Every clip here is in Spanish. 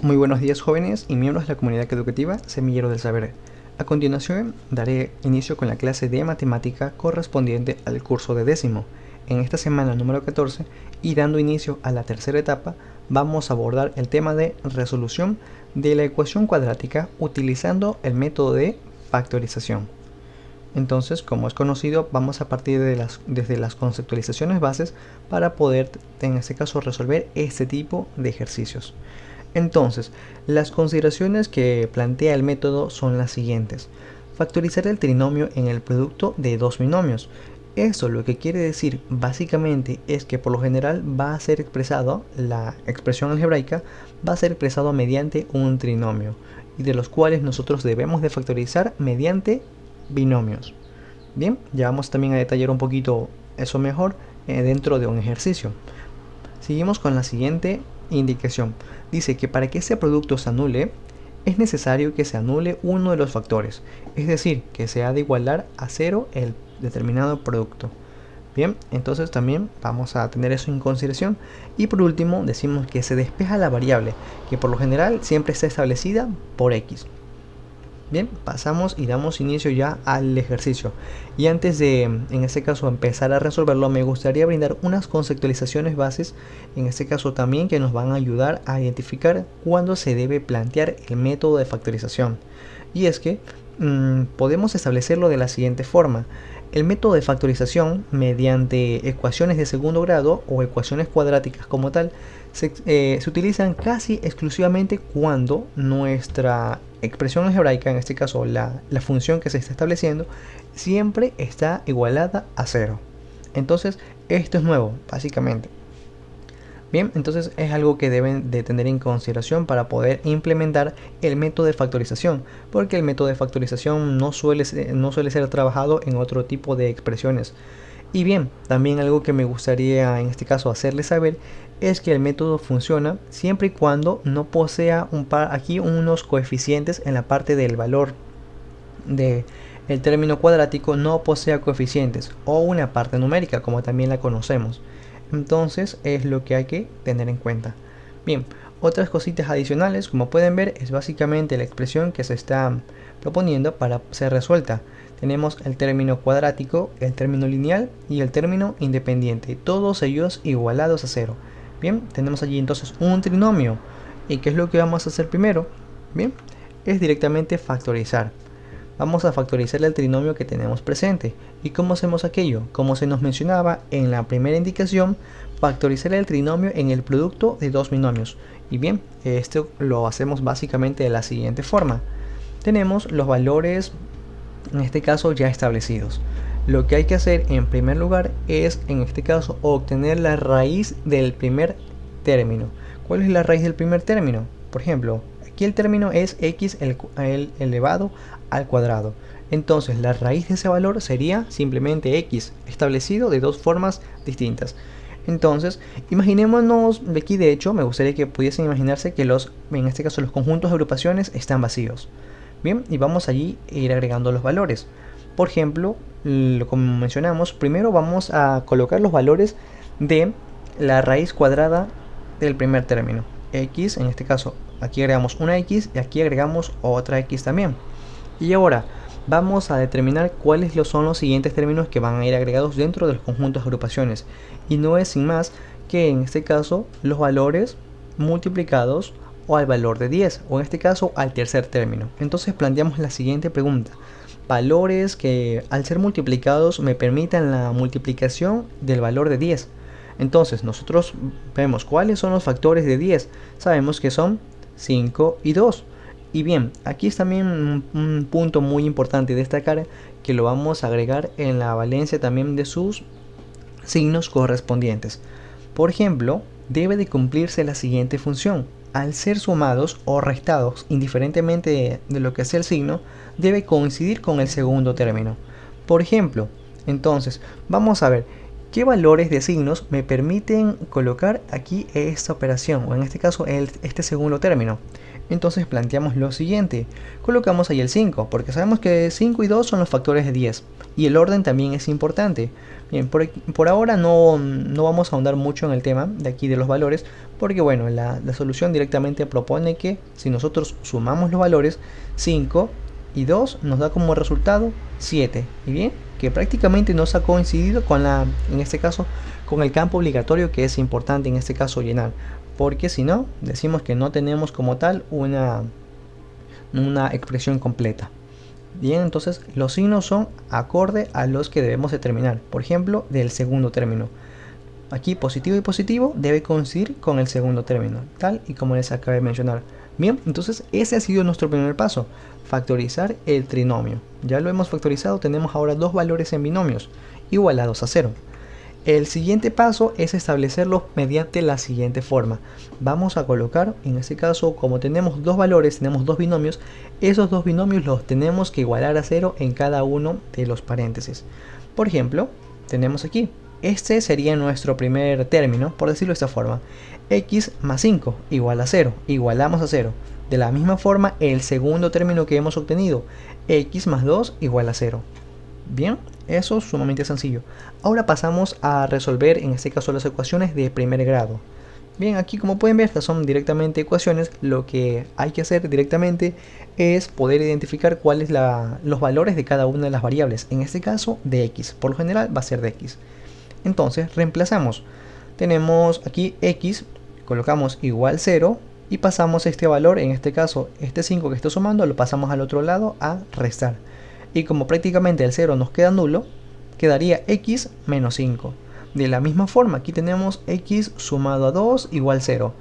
Muy buenos días, jóvenes y miembros de la comunidad educativa Semillero del Saber. A continuación daré inicio con la clase de matemática correspondiente al curso de décimo. En esta semana número 14 y dando inicio a la tercera etapa, vamos a abordar el tema de resolución de la ecuación cuadrática utilizando el método de factorización. Entonces, como es conocido, vamos a partir desde las conceptualizaciones bases para poder, en este caso, resolver este tipo de ejercicios. Entonces, las consideraciones que plantea el método son las siguientes. Factorizar el trinomio en el producto de dos binomios. Esto lo que quiere decir básicamente es que por lo general va a ser expresado, la expresión algebraica va a ser expresado mediante un trinomio, y de los cuales nosotros debemos de factorizar mediante binomios. Bien, ya vamos también a detallar un poquito eso mejor dentro de un ejercicio. Seguimos con la siguiente indicación. Dice que para que este producto se anule, es necesario que se anule uno de los factores, es decir, que se ha de igualar a cero el determinado producto. Bien, entonces también vamos a tener eso en consideración. Y por último, decimos que se despeja la variable, que por lo general siempre está establecida por x. Bien, pasamos y damos inicio ya al ejercicio. Y antes de, en este caso, empezar a resolverlo, me gustaría brindar unas conceptualizaciones bases, en este caso también, que nos van a ayudar a identificar cuándo se debe plantear el método de factorización. Y es que podemos establecerlo de la siguiente forma. El método de factorización, mediante ecuaciones de segundo grado o ecuaciones cuadráticas como tal, se utilizan casi exclusivamente cuando nuestra expresión algebraica, en este caso la función que se está estableciendo, siempre está igualada a cero. Entonces, esto es nuevo, básicamente. Bien, entonces es algo que deben de tener en consideración para poder implementar el método de factorización, porque el método de factorización no suele ser trabajado en otro tipo de expresiones. Y bien, también algo que me gustaría en este caso hacerles saber es que el método funciona siempre y cuando no posea aquí unos coeficientes en la parte del valor de el término cuadrático, no posea coeficientes o una parte numérica como también la conocemos. Entonces es lo que hay que tener en cuenta. Bien, otras cositas adicionales, como pueden ver, es básicamente la expresión que se está proponiendo para ser resuelta. Tenemos el término cuadrático, el término lineal y el término independiente, todos ellos igualados a cero. Bien, tenemos allí entonces un trinomio. ¿Y qué es lo que vamos a hacer primero? Bien, es directamente factorizar. Vamos a factorizar el trinomio que tenemos presente. ¿Y cómo hacemos aquello? Como se nos mencionaba en la primera indicación, factorizar el trinomio en el producto de dos binomios. Y bien, esto lo hacemos básicamente de la siguiente forma. Tenemos los valores, en este caso, ya establecidos. Lo que hay que hacer en primer lugar es, en este caso, obtener la raíz del primer término. ¿Cuál es la raíz del primer término? Por ejemplo, aquí el término es x elevado al cuadrado. Entonces la raíz de ese valor sería simplemente x, establecido de dos formas distintas. Entonces, imaginémonos de aquí, de hecho, me gustaría que pudiesen imaginarse que en este caso los conjuntos de agrupaciones están vacíos. Bien, y vamos allí a ir agregando los valores. Por ejemplo, como mencionamos, primero vamos a colocar los valores de la raíz cuadrada del primer término. X, en este caso, aquí agregamos una x y aquí agregamos otra x también. Y ahora vamos a determinar cuáles son los siguientes términos que van a ir agregados dentro de los conjuntos de agrupaciones. Y no es sin más que en este caso los valores multiplicados o al valor de 10, o en este caso al tercer término. Entonces planteamos la siguiente pregunta. Valores que al ser multiplicados me permitan la multiplicación del valor de 10. Entonces nosotros vemos cuáles son los factores de 10. Sabemos que son 5 y 2. Y bien, aquí es también un punto muy importante destacar que lo vamos a agregar en la valencia también de sus signos correspondientes. Por ejemplo, debe de cumplirse la siguiente función. Al ser sumados o restados, indiferentemente de lo que sea el signo, debe coincidir con el segundo término. Por ejemplo, entonces, vamos a ver, ¿Qué valores de signos me permiten colocar aquí esta operación, o en este caso este segundo término? Entonces planteamos lo siguiente, colocamos ahí el 5, porque sabemos que 5 y 2 son los factores de 10, y el orden también es importante. Bien, por ahora no vamos a ahondar mucho en el tema de aquí de los valores, porque bueno, la solución directamente propone que si nosotros sumamos los valores, 5 y 2 nos da como resultado 7, y bien, que prácticamente nos ha coincidido con en este caso, con el campo obligatorio, que es importante en este caso llenar, porque si no, decimos que no tenemos como tal una expresión completa. Bien, entonces los signos son acorde a los que debemos determinar, por ejemplo, del segundo término. Aquí positivo y positivo debe coincidir con el segundo término, tal y como les acabé de mencionar. Bien, entonces ese ha sido nuestro primer paso, factorizar el trinomio. Ya lo hemos factorizado, tenemos ahora dos valores en binomios, igualados a 0. El siguiente paso es establecerlos mediante la siguiente forma. Vamos a colocar, en este caso, como tenemos dos valores, tenemos dos binomios, esos dos binomios los tenemos que igualar a 0 en cada uno de los paréntesis. Por ejemplo, tenemos aquí, este sería nuestro primer término, por decirlo de esta forma. X más 5 igual a 0, igualamos a 0. De la misma forma, el segundo término que hemos obtenido, x más 2 igual a 0. Bien, eso es sumamente sencillo. Ahora pasamos a resolver, en este caso, las ecuaciones de primer grado. Bien, aquí como pueden ver, estas son directamente ecuaciones. Lo que hay que hacer directamente es poder identificar cuáles los valores de cada una de las variables. En este caso, de x. Por lo general va a ser de x. Entonces, reemplazamos. Tenemos aquí x, colocamos igual 0 y pasamos este valor, en este caso, este 5 que estoy sumando, lo pasamos al otro lado a restar. Y como prácticamente el 0 nos queda nulo, quedaría x menos 5. De la misma forma, aquí tenemos x sumado a 2 igual 0.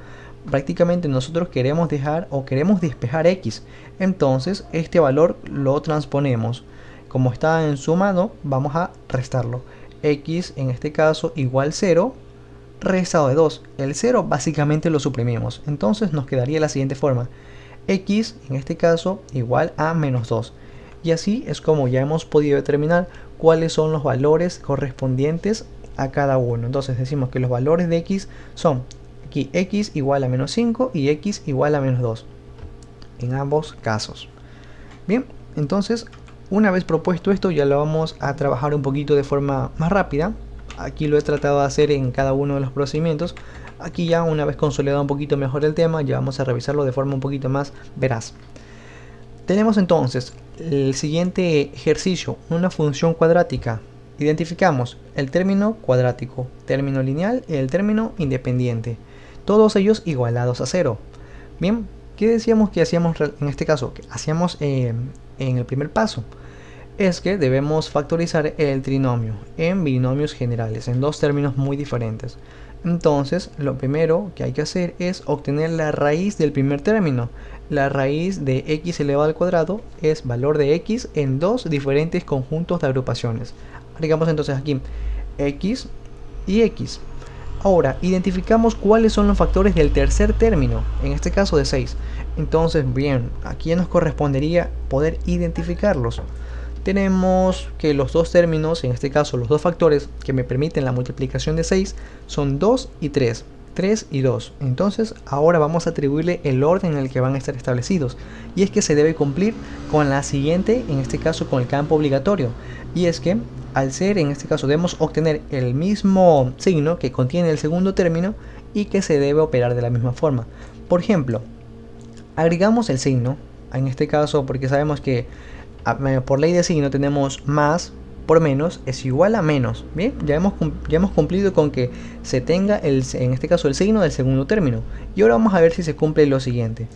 Prácticamente nosotros queremos dejar o queremos despejar x. Entonces este valor lo transponemos. Como está en sumado, vamos a restarlo. X en este caso igual 0, restado de 2. El 0 básicamente lo suprimimos. Entonces nos quedaría la siguiente forma. X en este caso igual a menos 2. Y así es como ya hemos podido determinar cuáles son los valores correspondientes a cada uno. Entonces decimos que los valores de x son aquí x igual a menos 5 y x igual a menos 2 en ambos casos. Bien, entonces una vez propuesto esto, ya lo vamos a trabajar un poquito de forma más rápida. Aquí lo he tratado de hacer en cada uno de los procedimientos. Aquí ya una vez consolidado un poquito mejor el tema, ya vamos a revisarlo de forma un poquito más veraz. Tenemos entonces el siguiente ejercicio, una función cuadrática. Identificamos el término cuadrático, término lineal y el término independiente. Todos ellos igualados a 0. Bien, ¿qué decíamos que hacíamos en este caso? Que hacíamos en el primer paso. Es que debemos factorizar el trinomio en binomios generales, en dos términos muy diferentes. Entonces, lo primero que hay que hacer es obtener la raíz del primer término. La raíz de x elevado al cuadrado es valor de x en dos diferentes conjuntos de agrupaciones. Agregamos entonces aquí x y x. Ahora, identificamos cuáles son los factores del tercer término, en este caso de 6. Entonces, bien, aquí nos correspondería poder identificarlos. Tenemos que los dos términos, en este caso los dos factores que me permiten la multiplicación de 6, son 2 y 3. 3 y 2. Entonces ahora vamos a atribuirle el orden en el que van a estar establecidos. Y es que se debe cumplir con la siguiente, en este caso con el campo obligatorio. Y es que al ser, en este caso, debemos obtener el mismo signo que contiene el segundo término y que se debe operar de la misma forma. Por ejemplo, agregamos el signo, en este caso porque sabemos que por ley de signo tenemos más por menos es igual a menos. Bien, ya hemos cumplido con que se tenga en este caso el signo del segundo término. Y ahora vamos a ver si se cumple lo siguiente.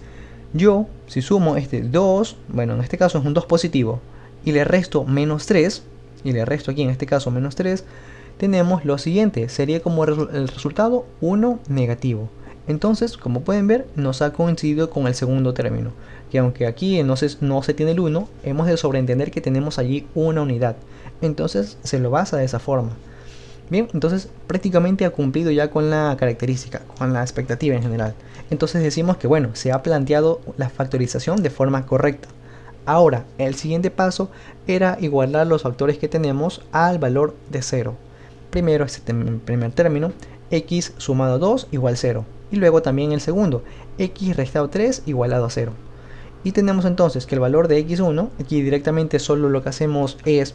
Yo, si sumo este 2, bueno, en este caso es un 2 positivo, y le resto menos 3, y le resto aquí en este caso menos 3, tenemos lo siguiente, sería como el resultado 1 negativo. Entonces, como pueden ver, nos ha coincidido con el segundo término, que aunque aquí no se tiene el 1, hemos de sobreentender que tenemos allí una unidad. Entonces se lo basa de esa forma. Bien, entonces prácticamente ha cumplido ya con la característica, con la expectativa en general. Entonces decimos que bueno, se ha planteado la factorización de forma correcta. Ahora, el siguiente paso era igualar los factores que tenemos al valor de 0. primero este primer término, x sumado 2 igual 0. Y luego también el segundo, x restado 3 igualado a 0. Y tenemos entonces que el valor de x1, aquí directamente solo lo que hacemos es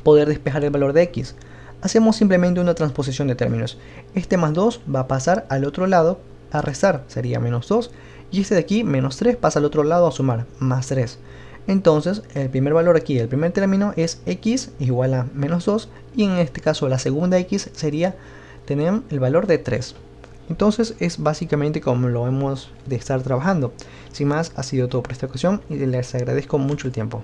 poder despejar el valor de x. Hacemos simplemente una transposición de términos. Este más 2 va a pasar al otro lado a restar, sería menos 2. Y este de aquí, menos 3, pasa al otro lado a sumar, más 3. Entonces, el primer valor aquí, el primer término es x igual a menos 2. Y en este caso, la segunda x sería tener el valor de 3. Entonces, es básicamente como lo hemos de estar trabajando. Sin más, ha sido todo por esta ocasión y les agradezco mucho el tiempo.